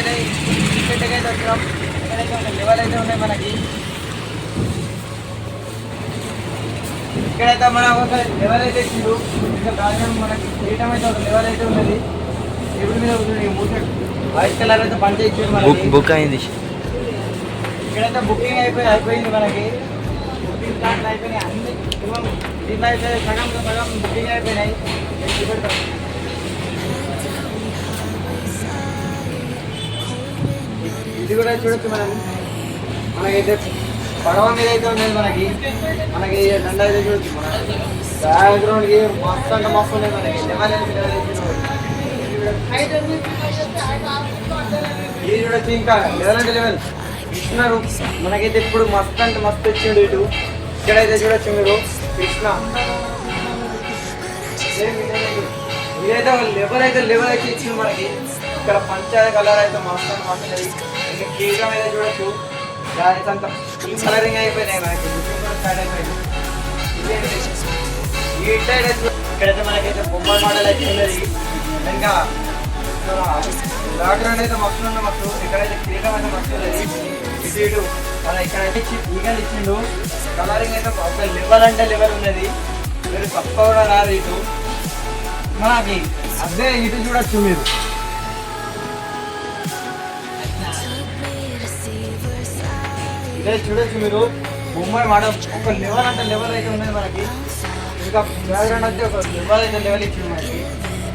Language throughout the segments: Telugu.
అయితే క్రికెట్కి అయితే వచ్చినాం. ఇక్కడైతే ఒక లెవెల్ అయితే ఉన్నాయి మనకి. ఇక్కడైతే మన ఒక లెవెల్ అయితే ఇచ్చిండు. ఇంకా రాజధాని మనకి చేయటం అయితే ఒక లెవెల్ అయితే ఉన్నది. టేబుల్ మీద ఉంటుంది మూట వైట్ కలర్ అయితే పంచ ఇచ్చిండు మనకి. బుక్ అయింది. ఇక్కడైతే బుకింగ్ అయిపోయింది మనకి. బుకింగ్ స్టార్ట్ అయిపోయినాయి అన్ని. దీంట్లో అయితే సగం బుకింగ్ అయిపోయినాయి. ఇది కూడా చూడొచ్చు మనం. మనకైతే పడవ మీద అయితే ఉండేది మనకి. మనకి దండ అయితే చూడొచ్చు. మన బ్యాక్గ్రౌండ్కి మస్తు అంటే మస్తు ఉండేది మనకి. ఇది చూడొచ్చు. ఇంకా లెవెల్ అంటే లెవెల్ కృష్ణ మనకైతే ఇప్పుడు మస్తు అంటే మస్తు వచ్చిండు ఇటు. ఇక్కడైతే చూడొచ్చు మీరు కృష్ణ. ఇదైతే ఒక లెవెల్ అయితే ఇచ్చింది మనకి. ఇక్కడ పంచాయతీ కలర్ అయితే మస్తు అంటే మస్తు ఉంది. ఇంకా కీగా మీద చూడొచ్చు. దాని అంత ఫుల్ కలరింగ్ అయిపోయినాయి మనకి. స్టార్ట్ అయిపోయింది. ఈ సైడ్ ఇక్కడైతే మనకైతే బొమ్మ మోడల్ అయితే ఉన్నది. ఇంకా బ్యాక్గ్రౌండ్ అయితే మస్తు ఉన్న మస్తు. ఇక్కడైతే కీగం అయితే మస్తు ఉన్నది. ఇటు మన ఇక్కడైతే ఈగలు ఇచ్చిండు. కలరింగ్ అయితే ఒక లెవెల్ అంటే లెవెల్ ఉన్నది. మీరు తప్పకుండా రాదు ఇటు. మనకి అదే ఇటు చూడొచ్చు మీరు. ఇదే చూడొచ్చు మీరు. బొమ్మాయి మాట ఒక లెవెల్ అంటే లెవెల్ అయితే ఉన్నది మనకి. ఇంకా బ్యాక్గ్రౌండ్ అయితే ఒక లెవెల్ అయితే లెవెల్ ఇచ్చింది మనకి.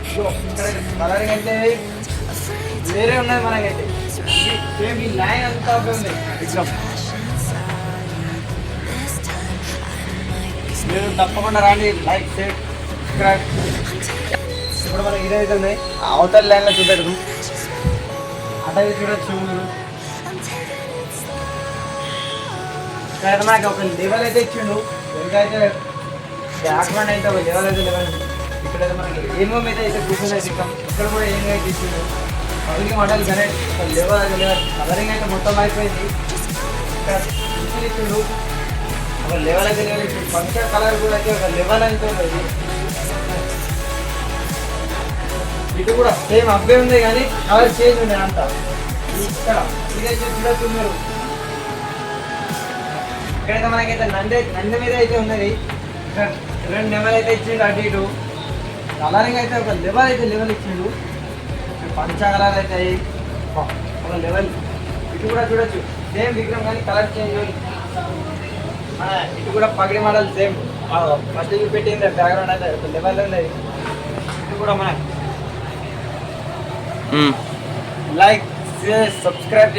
ఇక్కడ కలరింగ్ అయితే వేరే ఉన్నది మనకైతే. సేమ్ ఈ లైన్ అంతా ఉంది విగ్రహం. మీరు తప్పకుండా రాండి. Like share subscribe. ఇప్పుడు మనకి ఇదైతే ఉన్నాయి. అవతల లైన్లో చూపెడదు అంటే చూడొచ్చు మీరు. ఇక్కడ మనకి ఒక లెవెల్ అయితే ఇచ్చిండు. ఇంకైతే బ్యాక్గ్రౌండ్ అయితే ఒక లెవెల్ అయితే లెవెల్. ఇక్కడైతే మనకి ఏమో మీద అయితే కూర్చున్నాయి విగ్రహం. ఇక్కడ కూడా ఏమో అయితే ఇచ్చిండు. పబ్లిక్ మోడల్ కానీ లెవెల్ అయితే లెవెల్. కలరింగ్ అయితే మొత్తం అయిపోయింది. ఇక్కడ ఇచ్చిండు ఒక లెవెల్ అయితే లెవెల్ ఇచ్చిండు. పంచ కలర్ కూడా అయితే ఒక లెవెల్ అయితే ఉన్నది. ఇటు కూడా సేమ్ అబ్బే ఉంది కానీ కలర్ చేంజ్ ఉంది అంతా. ఇక్కడ ఇదైతే చూడొచ్చు మీరు. ఇక్కడైతే మనకైతే నంది మీద అయితే ఉన్నది. ఇక్కడ రెండు లెవెల్ అయితే ఇచ్చిండు అటు ఇటు. కలరింగ్ అయితే ఒక లెవెల్ అయితే లెవెల్ ఇచ్చిండు. పంచా కలర్ అయితే ఒక లెవెల్. ఇటు కూడా చూడొచ్చు సేమ్ విగ్రహం కానీ కలర్ చేంజ్. ఇటు కూడా పగిడి మోడల్ సేమ్ ఫస్ట్ పెట్టింది. బ్యాక్గ్రౌండ్ అయితే ఒక లెవెల్ ఉన్నది. ఇటు కూడా మన లైక్ షేర్ సబ్స్క్రైబ్.